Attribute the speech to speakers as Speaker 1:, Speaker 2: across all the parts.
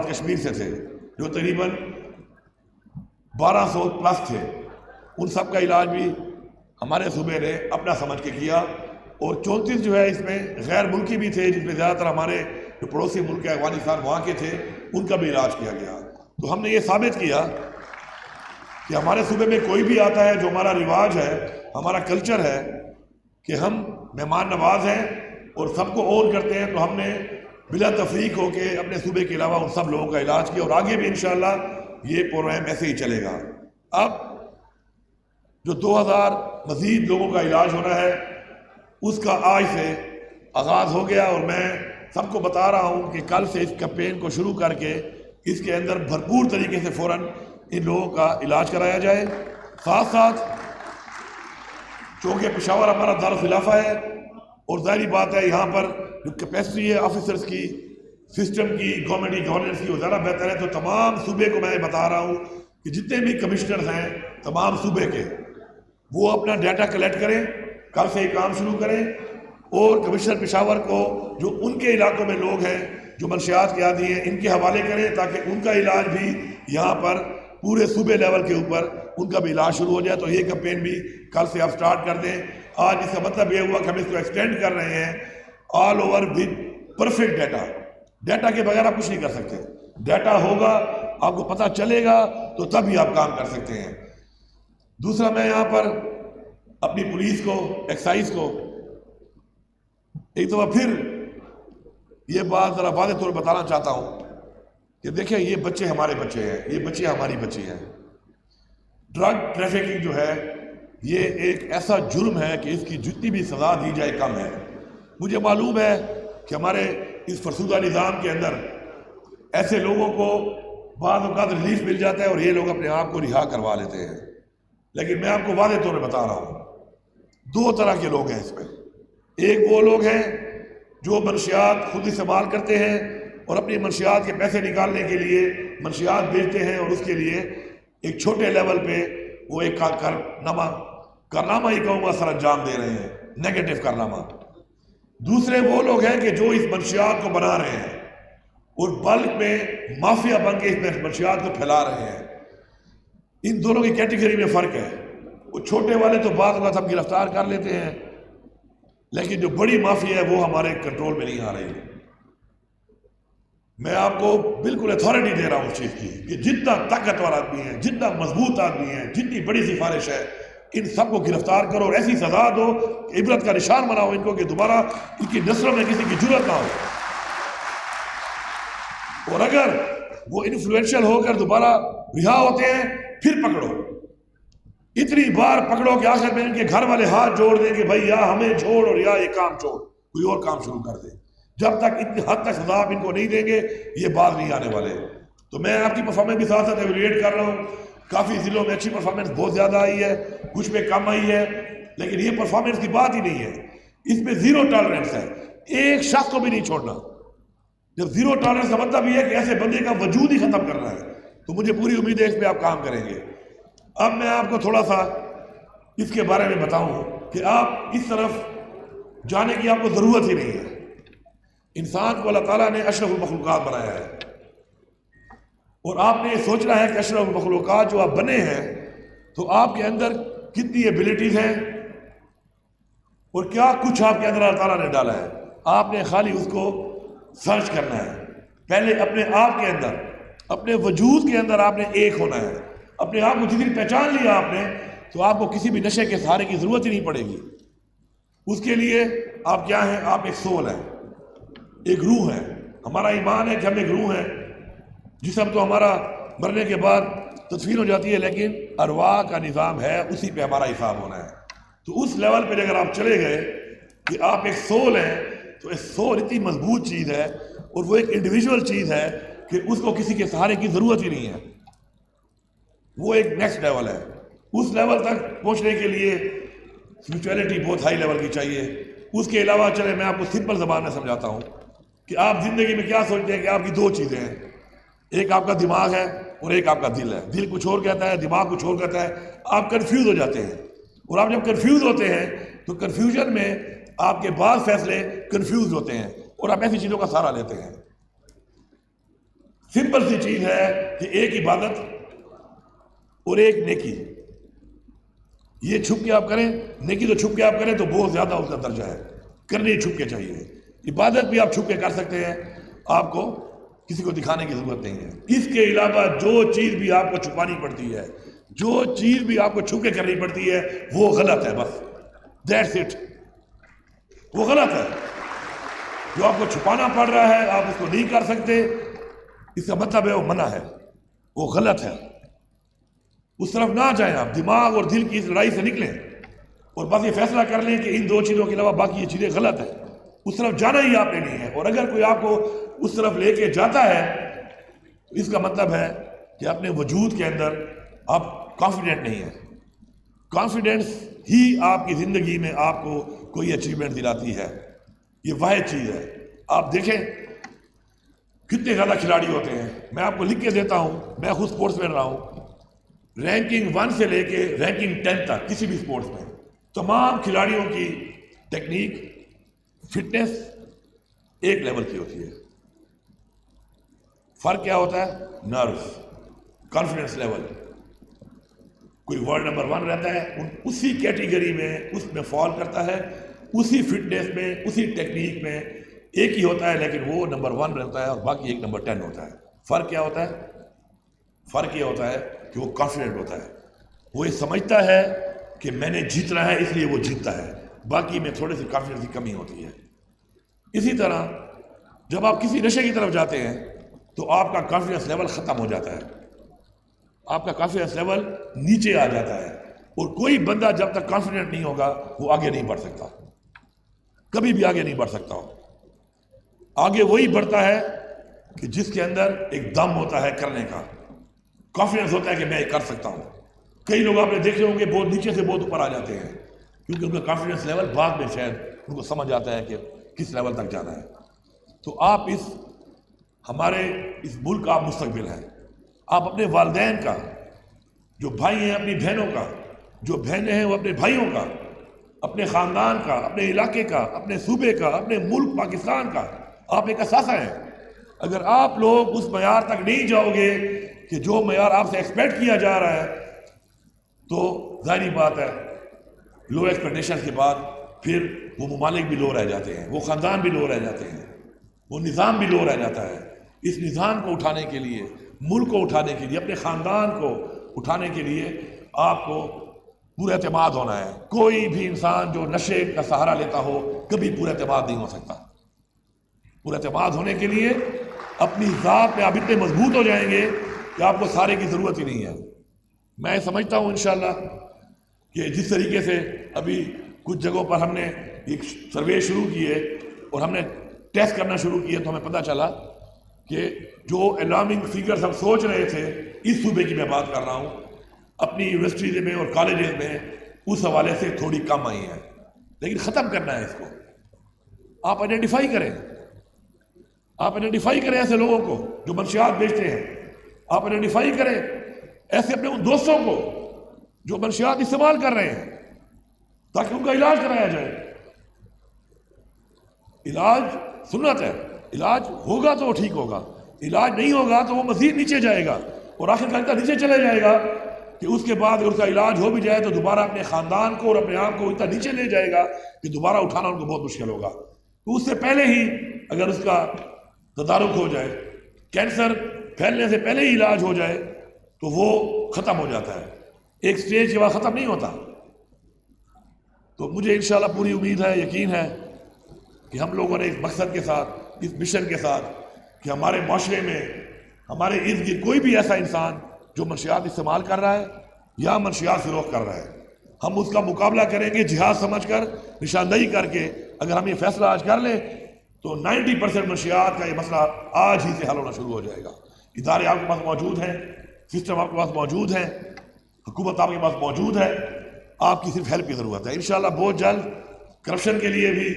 Speaker 1: کشمیر سے تھے جو تقریباً 1200 پلس تھے، ان سب کا علاج بھی ہمارے صوبے نے اپنا سمجھ کے کیا، اور 34 جو ہے اس میں غیر ملکی بھی تھے، جس میں زیادہ تر ہمارے جو پڑوسی ملک ہے افغانستان وہاں کے تھے، ان کا بھی علاج کیا گیا۔ تو ہم نے یہ ثابت کیا کہ ہمارے صوبے میں کوئی بھی آتا ہے، جو ہمارا رواج ہے، ہمارا کلچر ہے کہ ہم مہمان نواز ہیں اور سب کو اون کرتے ہیں، تو ہم نے بلا تفریق ہو کے اپنے صوبے کے علاوہ ان سب لوگوں کا علاج کیا، اور آگے بھی انشاءاللہ یہ پروگرام ایسے ہی چلے گا۔ اب جو 2000 مزید لوگوں کا علاج ہونا ہے، اس کا آج سے آغاز ہو گیا، اور میں سب کو بتا رہا ہوں کہ کل سے اس کیمپین کو شروع کر کے اس کے اندر بھرپور طریقے سے فوراً ان لوگوں کا علاج کرایا جائے۔ ساتھ ساتھ چونکہ پشاور ہمارا دارالخلافہ ہے، اور ظاہری بات ہے یہاں پر جو کیپیسٹی ہے آفیسرز کی، سسٹم کی، گورنمنٹ کی گورننس کی، وہ زیادہ بہتر ہے، تو تمام صوبے کو میں بتا رہا ہوں کہ جتنے بھی کمشنرز ہیں تمام صوبے کے، وہ اپنا ڈیٹا کلیکٹ کریں، کل سے یہ کام شروع کریں، اور کمشنر پشاور کو جو ان کے علاقوں میں لوگ ہیں جو منشیات کے عادی ہیں، ان کے حوالے کریں، تاکہ ان کا علاج بھی یہاں پر پورے صوبے لیول کے اوپر ان کا بھی علاج شروع ہو جائے۔ تو یہ کیمپین بھی کل سے آپ سٹارٹ کر دیں۔ آج اس کا مطلب یہ ہوا کہ ہم اس کو ایکسٹینڈ کر رہے ہیں all over with perfect data. Data کے بغیر آپ کچھ نہیں کر سکتے، ڈیٹا ہوگا، آپ کو پتہ چلے گا، تو تب ہی آپ کام کر سکتے ہیں۔ دوسرا، میں یہاں پر اپنی پولیس کو، ایکسائز کو ایک دفعہ پھر یہ بات ذرا واضح طور پر بتانا چاہتا ہوں کہ دیکھیں، یہ بچے ہمارے بچے ہیں، یہ بچیاں ہماری بچی ہیں۔ ڈرگ ٹریفکنگ جو ہے یہ ایک ایسا جرم ہے کہ اس کی جتنی بھی سزا دی جائے کم ہے۔ مجھے معلوم ہے کہ ہمارے اس فرسودہ نظام کے اندر ایسے لوگوں کو بعض اوقات ریلیف مل جاتا ہے اور یہ لوگ اپنے آپ کو رہا کروا لیتے ہیں، لیکن میں آپ کو واضح طور پہ بتا رہا ہوں، دو طرح کے لوگ ہیں اس میں۔ ایک وہ لوگ ہیں جو منشیات خود استعمال کرتے ہیں اور اپنی منشیات کے پیسے نکالنے کے لیے منشیات بیچتے ہیں، اور اس کے لیے ایک چھوٹے لیول پہ وہ ایک کارنامہ ہی کہوں گا سر انجام دے رہے ہیں، نیگیٹو کارنامہ۔ دوسرے وہ لوگ ہیں کہ جو اس منشیات کو بنا رہے ہیں اور بلک میں مافیا بن کے اس منشیات کو پھیلا رہے ہیں۔ ان دونوں کی کیٹیگری میں فرق ہے۔ وہ چھوٹے والے تو بعض اوقات ہم گرفتار کر لیتے ہیں، لیکن جو بڑی مافیا ہے وہ ہمارے کنٹرول میں نہیں آ رہی۔ میں آپ کو بالکل اتھارٹی دے رہا ہوں اس چیز کی کہ جتنا طاقتور آدمی ہے، جتنا مضبوط آدمی ہے، جتنی بڑی سفارش ہے، ان سب کو گرفتار کرو اور ایسی سزا دو کہ عبرت کا نشان بناؤ ان کو، کہ دوبارہ ان کی نسلوں میں کسی کی جرت نہ ہو۔ اور اگر وہ انفلوئنشل ہو کر دوبارہ رہا ہوتے ہیں، پھر پکڑو، اتنی بار پکڑو کہ آخر میں ان کے گھر والے ہاتھ جوڑ دیں کہ بھائی یا ہمیں چھوڑ اور یا یہ کام چھوڑ، کوئی اور کام شروع کر دے۔ جب تک اتنی حد تک سزا آپ ان کو نہیں دیں گے، یہ باز نہیں آنے والے۔ تو میں آپ کی پرفارمنس بھی ساتھ ساتھ ایویلویٹ کر رہا ہوں۔ کافی ضلعوں میں اچھی پرفارمنس بہت زیادہ آئی ہے، کچھ میں کم آئی ہے، لیکن یہ پرفارمنس کی بات ہی نہیں ہے۔ اس میں زیرو ٹالرنس ہے، ایک شخص کو بھی نہیں چھوڑنا۔ جب زیرو ٹالرنس کا مطلب یہ ہے کہ ایسے بندے کا وجود ہی ختم کرنا ہے، تو مجھے پوری امید ہے اس پہ آپ کام کریں گے۔ اب میں آپ کو تھوڑا سا اس کے بارے میں بتاؤں کہ آپ اس طرف جانے کی آپ کو ضرورت ہی نہیں ہے۔ انسان کو اللہ تعالیٰ نے اشرف المخلوقات بنایا ہے، اور آپ نے یہ سوچنا ہے کہ اشرف المخلوقات جو آپ بنے ہیں، تو آپ کے اندر کتنی ایبلٹیز ہیں اور کیا کچھ آپ کے اندر اللہ تعالیٰ نے ڈالا ہے۔ آپ نے خالی اس کو سرچ کرنا ہے۔ پہلے اپنے آپ کے اندر، اپنے وجود کے اندر آپ نے ایک ہونا ہے۔ اپنے آپ کو جس دن پہچان لیا آپ نے، تو آپ کو کسی بھی نشے کے سہارے کی ضرورت ہی نہیں پڑے گی۔ اس کے لیے آپ کیا ہیں؟ آپ ایک سول ہیں، ایک روح ہے۔ ہمارا ایمان ہے کہ ہم ایک روح ہیں۔ جسم تو ہمارا مرنے کے بعد تدفین ہو جاتی ہے، لیکن ارواح کا نظام ہے، اسی پہ ہمارا حساب ہونا ہے۔ تو اس لیول پہ اگر آپ چلے گئے کہ آپ ایک سول ہیں، تو ایک سول اتنی مضبوط چیز ہے اور وہ ایک انڈیویجول چیز ہے کہ اس کو کسی کے سہارے کی ضرورت ہی نہیں ہے۔ وہ ایک نیکسٹ لیول ہے۔ اس لیول تک پہنچنے کے لیے اسپرچویلٹی بہت ہائی لیول کی چاہیے۔ اس کے علاوہ چلے میں آپ کو سمپل زبان میں سمجھاتا ہوں کہ آپ زندگی میں کیا سوچتے ہیں کہ آپ کی دو چیزیں ہیں، ایک آپ کا دماغ ہے اور ایک آپ کا دل ہے۔ دل کچھ اور کہتا ہے، دماغ کچھ اور کہتا ہے۔ آپ کنفیوز ہو جاتے ہیں، اور آپ جب کنفیوز ہوتے ہیں تو کنفیوژن میں آپ کے بعض فیصلے کنفیوز ہوتے ہیں اور آپ ایسی چیزوں کا سہارا لیتے ہیں۔ سمپل سی چیز ہے کہ ایک عبادت اور ایک نیکی، یہ چھپ کے آپ کریں، نیکی تو چھپ کے آپ کریں تو بہت زیادہ اس کا درجہ ہے، کرنی چھپ کے چاہیے. عبادت بھی آپ چھپ کے کر سکتے ہیں، آپ کو کسی کو دکھانے کی ضرورت نہیں ہے. اس کے علاوہ جو چیز بھی آپ کو چھپانی پڑتی ہے، جو چیز بھی آپ کو چھپ کے کرنی پڑتی ہے، وہ غلط ہے. بس دیٹس اٹ، وہ غلط ہے. جو آپ کو چھپانا پڑ رہا ہے آپ اس کو نہیں کر سکتے، اس کا مطلب ہے وہ منع ہے، وہ غلط ہے. اس طرف نہ جائیں آپ، دماغ اور دل کی اس لڑائی سے نکلیں اور بس یہ فیصلہ کر لیں کہ ان دو چیزوں کے علاوہ باقی یہ چیزیں غلط ہیں. اس طرف جانا ہی آپ نے نہیں ہے. اور اگر کوئی آپ کو اس طرف لے کے جاتا ہے تو اس کا مطلب ہے کہ اپنے وجود کے اندر آپ کانفیڈنٹ نہیں ہیں. کانفیڈنس ہی آپ کی زندگی میں آپ کو کوئی اچیومنٹ دلاتی ہے. یہ واحد چیز ہے. آپ دیکھیں کتنے زیادہ کھلاڑی ہوتے ہیں. میں آپ کو لکھ کے دیتا ہوں، میں خود سپورٹس مین رہا ہوں. رینکنگ 1 سے لے کے رینکنگ 10 تک کسی بھی سپورٹس میں تمام کھلاڑیوں کی ٹیکنیک، فٹنس ایک لیول کی ہوتی ہے. فرق کیا ہوتا ہے؟ Nervous, confidence level. کوئی ورلڈ نمبر 1 رہتا ہے، اسی کیٹیگری میں اس میں فال کرتا ہے، اسی فٹنس میں، اسی ٹیکنیک میں ایک ہی ہوتا ہے، لیکن وہ نمبر 1 رہتا ہے اور باقی ایک نمبر 10 ہوتا ہے. فرق کیا ہوتا ہے؟ فرق یہ ہوتا ہے کہ وہ کانفیڈنٹ ہوتا ہے. وہ یہ سمجھتا ہے کہ میں نے جیتنا ہے اس لیے وہ جیتتا ہے، باقی میں تھوڑے سی کانفیڈنس کی کمی ہوتی ہے. اسی طرح جب آپ کسی نشے کی طرف جاتے ہیں تو آپ کا کانفیڈنس لیول ختم ہو جاتا ہے، آپ کا کانفیڈنس لیول نیچے آ جاتا ہے. اور کوئی بندہ جب تک کانفیڈنٹ نہیں ہوگا وہ آگے نہیں بڑھ سکتا، کبھی بھی آگے نہیں بڑھ سکتا. آگے وہی بڑھتا ہے کہ جس کے اندر ایک دم ہوتا ہے کرنے کا، کانفیڈنس ہوتا ہے کہ میں یہ کر سکتا ہوں. کئی لوگ آپ نے دیکھے ہوں گے بہت نیچے سے بہت اوپر آ جاتے ہیں کیونکہ ان کا کانفیڈنس لیول بعد میں شاید ان کو سمجھ آتا ہے کہ کس لیول تک جانا ہے. تو آپ ہمارے اس ملک کا آپ مستقبل ہیں. آپ اپنے والدین کا، جو بھائی ہیں اپنی بہنوں کا، جو بہنیں ہیں وہ اپنے بھائیوں کا، اپنے خاندان کا، اپنے علاقے کا، اپنے صوبے کا، اپنے ملک پاکستان کا آپ ایک اثاثہ ہیں. اگر آپ لوگ اس معیار تک نہیں جاؤ گے کہ جو معیار آپ سے ایکسپیکٹ کیا جا رہا ہے تو ظاہری بات ہے لو ایکسپیکٹیشن کے بعد پھر وہ ممالک بھی لو رہ جاتے ہیں، وہ خاندان بھی لو رہ جاتے ہیں، وہ نظام بھی لو رہ جاتا ہے. اس نظام کو اٹھانے کے لیے، ملک کو اٹھانے کے لیے، اپنے خاندان کو اٹھانے کے لیے آپ کو پورا اعتماد ہونا ہے. کوئی بھی انسان جو نشے کا سہارا لیتا ہو کبھی پورا اعتماد نہیں ہو سکتا. پورا اعتماد ہونے کے لیے اپنی ذات میں آپ اتنے مضبوط ہو جائیں گے کہ آپ کو سارے کی ضرورت ہی نہیں ہے. میں سمجھتا ہوں انشاءاللہ کہ جس طریقے سے ابھی کچھ جگہوں پر ہم نے ایک سروے شروع کیے اور ہم نے ٹیسٹ کرنا شروع کیے تو ہمیں پتہ چلا کہ جو الارمنگ فیگرز ہم سوچ رہے تھے، اس صوبے کی میں بات کر رہا ہوں، اپنی یونیورسٹیز میں اور کالجز میں اس حوالے سے تھوڑی کم آئی ہیں. لیکن ختم کرنا ہے اس کو. آپ آئیڈینٹیفائی کریں، آپ آئیڈینٹیفائی کریں ایسے لوگوں کو جو منشیات بیچتے ہیں. آپ آئیڈینٹیفائی کریں ایسے اپنے ان دوستوں کو جو منشیات استعمال کر رہے ہیں تاکہ ان کا علاج کرایا جائے. علاج سنت ہے، علاج ہوگا تو وہ ٹھیک ہوگا، علاج نہیں ہوگا تو وہ مزید نیچے جائے گا اور آخر کار نیچے چلے جائے گا کہ اس کے بعد اگر اس کا علاج ہو بھی جائے تو دوبارہ اپنے خاندان کو اور اپنے آپ کو اتنا نیچے لے جائے گا کہ دوبارہ اٹھانا ان کو بہت مشکل ہوگا. تو اس سے پہلے ہی اگر اس کا تدارک ہو جائے، کینسر پھیلنے سے پہلے ہی علاج ہو جائے تو وہ ختم ہو جاتا ہے، ایک سٹیج کے بعد ختم نہیں ہوتا. تو مجھے انشاءاللہ پوری امید ہے، یقین ہے کہ ہم لوگوں نے اس مقصد کے ساتھ، اس مشن کے ساتھ کہ ہمارے معاشرے میں، ہمارے ارد گرد کوئی بھی ایسا انسان جو منشیات استعمال کر رہا ہے یا منشیات فروخت کر رہا ہے، ہم اس کا مقابلہ کریں گے جہاد سمجھ کر، نشاندہی کر کے. اگر ہم یہ فیصلہ آج کر لیں تو 90% منشیات کا یہ مسئلہ آج ہی سے حل ہونا شروع ہو جائے گا. ادارے آپ کے پاس موجود ہیں، سسٹم آپ کے پاس موجود ہے، حکومت آپ کے پاس موجود ہے، آپ کی صرف ہیلپ کی ضرورت ہے. انشاءاللہ بہت جلد کرپشن کے لیے بھی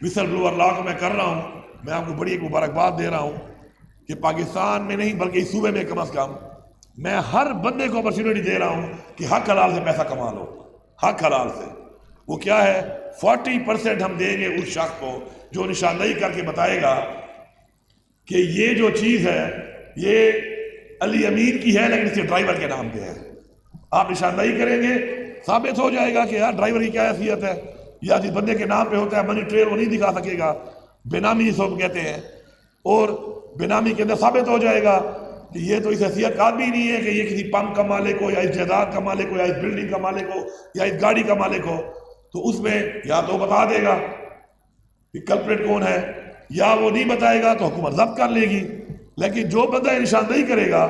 Speaker 1: وسل بلوور لا کو میں کر رہا ہوں. میں آپ کو بڑی ایک مبارکباد دے رہا ہوں کہ پاکستان میں نہیں بلکہ اس صوبے میں کم از کم میں ہر بندے کو اپرچونٹی دے رہا ہوں کہ حق حلال سے پیسہ کما لو. حق حلال سے وہ کیا ہے؟ 40% ہم دیں گے اس شخص کو جو نشاندہی کر کے بتائے گا کہ یہ جو چیز ہے یہ علی امین کی ہے لیکن اس کے ڈرائیور کے نام پہ ہے. آپ نشاندہی کریں گے ثابت ہو جائے گا کہ یار ڈرائیور کی کیا حیثیت ہے. یا جس بندے کے نام پہ ہوتا ہے منی ٹریل وہ نہیں دکھا سکے گا, بے نامی اس کو کہتے ہیں, اور بے نامی کے اندر ثابت ہو جائے گا کہ یہ تو اس حیثیت کا آدمی نہیں ہے کہ یہ کسی پمپ کا مالک ہو یا اس جائیداد کا مالک ہو یا اس بلڈنگ کا مالک ہو یا اس گاڑی کا مالک ہو, تو اس میں یا تو بتا دے گا کہ کلپریٹ کون ہے, یا وہ نہیں بتائے گا تو حکومت ضبط کر لے گی. لیکن جو بندہ نشاندہی کرے گا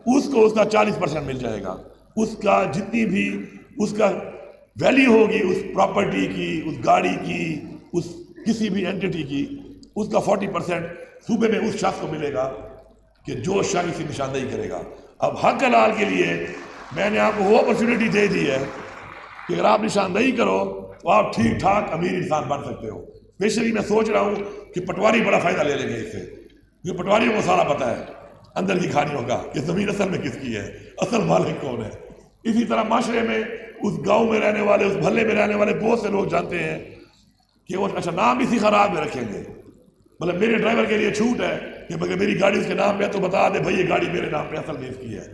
Speaker 1: اس کو اس کا 40% مل جائے گا. اس کا جتنی بھی اس کا ویلیو ہوگی اس پراپرٹی کی, اس گاڑی کی, اس کسی بھی اینٹیٹی کی, اس کا 40% صوبے میں اس شخص کو ملے گا کہ جو شخص کی نشاندہی کرے گا. اب حق حلال کے لیے میں نے آپ کو وہ اپرچونٹی دے دی ہے کہ اگر آپ نشاندہی کرو تو آپ ٹھیک ٹھاک امیر انسان بن سکتے ہو. اسپیشلی میں سوچ رہا ہوں کہ پٹواری بڑا فائدہ لے لیں گے اس سے, کیونکہ پٹواریوں کو سارا پتہ ہے اندر کی کہانیوں کا کہ زمین اصل میں کس کی ہے, اصل مالک کون ہے. اسی طرح معاشرے میں اس گاؤں میں رہنے والے, اس محلے میں رہنے والے بہت سے لوگ جانتے ہیں کہ وہ اچھا نام اسی خراب میں رکھیں گے. مطلب میرے ڈرائیور کے لیے چھوٹ ہے کہ اگر میری گاڑی اس کے نام پہ ہے تو بتا دے بھائی یہ گاڑی میرے نام پہ اصل میں اس کی ہے,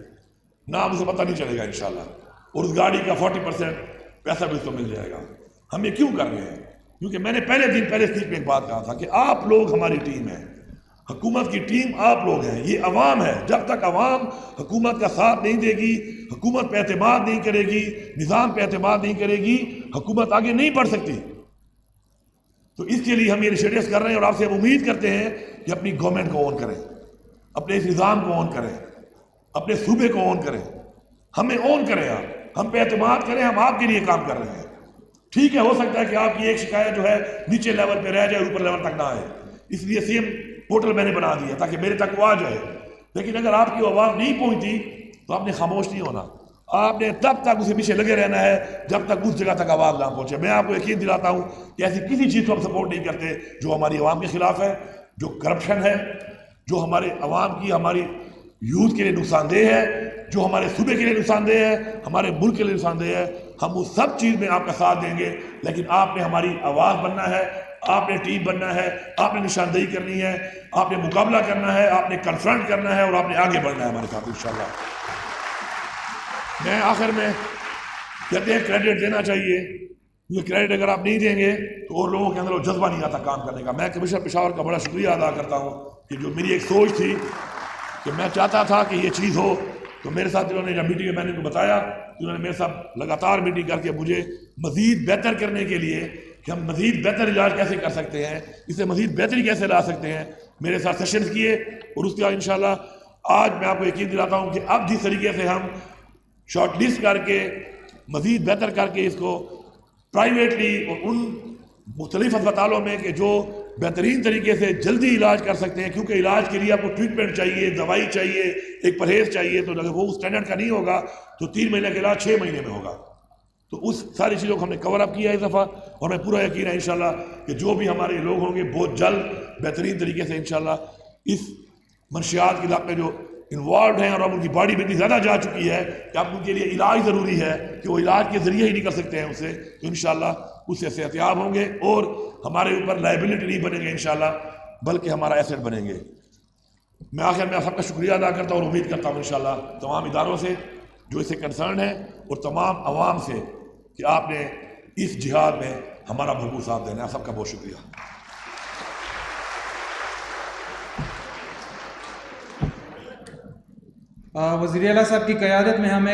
Speaker 1: نام اسے پتہ نہیں چلے گا انشاءاللہ, اور اس گاڑی کا 40% پیسہ بھی اس کو مل جائے گا. ہم یہ کیوں کر رہے ہیں؟ کیونکہ میں نے پہلے اسپیچ میں ایک بات کہا تھا کہ آپ لوگ ہماری ٹیم ہیں, حکومت کی ٹیم آپ لوگ ہیں, یہ عوام ہے. جب تک عوام حکومت کا ساتھ نہیں دے گی, حکومت پہ اعتماد نہیں کرے گی, نظام پہ اعتماد نہیں کرے گی, حکومت آگے نہیں بڑھ سکتی. تو اس کے لیے ہم یہ انیشیٹوز کر رہے ہیں اور آپ سے ہم امید کرتے ہیں کہ اپنی گورنمنٹ کو آن کریں, اپنے اس نظام کو آن کریں, اپنے صوبے کو آن کریں, ہمیں آن کریں, آپ ہم پہ اعتماد کریں, ہم آپ کے لیے کام کر رہے ہیں. ٹھیک ہے, ہو سکتا ہے کہ آپ کی ایک شکایت جو ہے نیچے لیول پہ رہ جائے, اوپر لیول تک نہ آئے, اس لیے سیم پورٹل میں نے بنا دیا تاکہ میرے تک وہ آ جائے. لیکن اگر آپ کی آواز نہیں پہنچتی تو آپ نے خاموش نہیں ہونا, آپ نے تب تک اسے پیچھے لگے رہنا ہے جب تک اس جگہ تک آواز نہ پہنچے. میں آپ کو یقین دلاتا ہوں کہ ایسی کسی چیز کو ہم سپورٹ نہیں کرتے جو ہماری عوام کے خلاف ہے, جو کرپشن ہے, جو ہمارے عوام کی, ہماری یوتھ کے لیے نقصان دہ ہے, جو ہمارے صوبے کے لیے نقصان دہ ہے, ہمارے ملک کے لیے نقصان دہ ہے. ہم اس سب چیز میں آپ کا ساتھ دیں گے, لیکن آپ نے ہماری آواز بننا ہے, آپ نے ٹیم بننا ہے, آپ نے نشاندہی کرنی ہے, آپ نے مقابلہ کرنا ہے, آپ نے کنفرنٹ کرنا ہے, اور آپ نے آگے بڑھنا ہے ہمارے ساتھ انشاءاللہ. میں آخر میں کہتے ہیں کریڈٹ دینا چاہیے, یہ کریڈٹ اگر آپ نہیں دیں گے تو اور لوگوں کے اندر وہ جذبہ نہیں آتا کام کرنے کا. میں کمشنر پشاور کا بڑا شکریہ ادا کرتا ہوں کہ جو میری ایک سوچ تھی کہ میں چاہتا تھا کہ یہ چیز ہو, تو میرے ساتھ انہوں نے جب میٹنگ میں نے ان کو بتایا کہ انہوں نے میرے ساتھ لگاتار میٹنگ کر کے مجھے مزید بہتر کرنے کے لیے کہ ہم مزید بہتر علاج کیسے کر سکتے ہیں, اسے مزید بہتری کیسے لا سکتے ہیں, میرے ساتھ سیشنز کیے. اور اس کے بعد انشاءاللہ آج میں آپ کو یقین دلاتا ہوں کہ اب جس طریقے سے ہم شارٹ لسٹ کر کے مزید بہتر کر کے اس کو پرائیویٹلی اور ان مختلف اسپتالوں میں کہ جو بہترین طریقے سے جلدی علاج کر سکتے ہیں, کیونکہ علاج کے لیے آپ کو ٹریٹمنٹ چاہیے, دوائی چاہیے, ایک پرہیز چاہیے, تو اگر وہ اس اسٹینڈرڈ کا نہیں ہوگا تو 3 مہینے کا علاج 6 مہینے میں ہوگا. تو اس ساری چیزوں کو ہم نے کور اپ کیا ہے اس دفعہ, اور میں پورا یقین ہے انشاءاللہ کہ جو بھی ہمارے لوگ ہوں گے بہت جلد بہترین طریقے سے انشاءاللہ اس منشیات کے علاقے میں جو انوالوڈ ہیں اور اب ان کی باڈی میں اتنی زیادہ جا چکی ہے کہ اب ان کے لیے علاج ضروری ہے کہ وہ علاج کے ذریعے ہی نہیں کر سکتے ہیں اسے, تو انشاءاللہ اس سے صحتیاب ہوں گے اور ہمارے اوپر لائبلٹی نہیں بنیں گے انشاءاللہ, بلکہ ہمارا ایسٹ بنیں گے. میں آخر میں سب کا شکریہ ادا کرتا ہوں اور امید کرتا ہوں انشاءاللہ تمام اداروں سے جو اس سے کنسرن ہے اور تمام عوام سے کہ آپ نے اس جہاد میں ہمارا بھرپور ساتھ دینا ہے. آپ سب کا بہت شکریہ.
Speaker 2: وزیر اعلیٰ صاحب کی قیادت میں ہمیں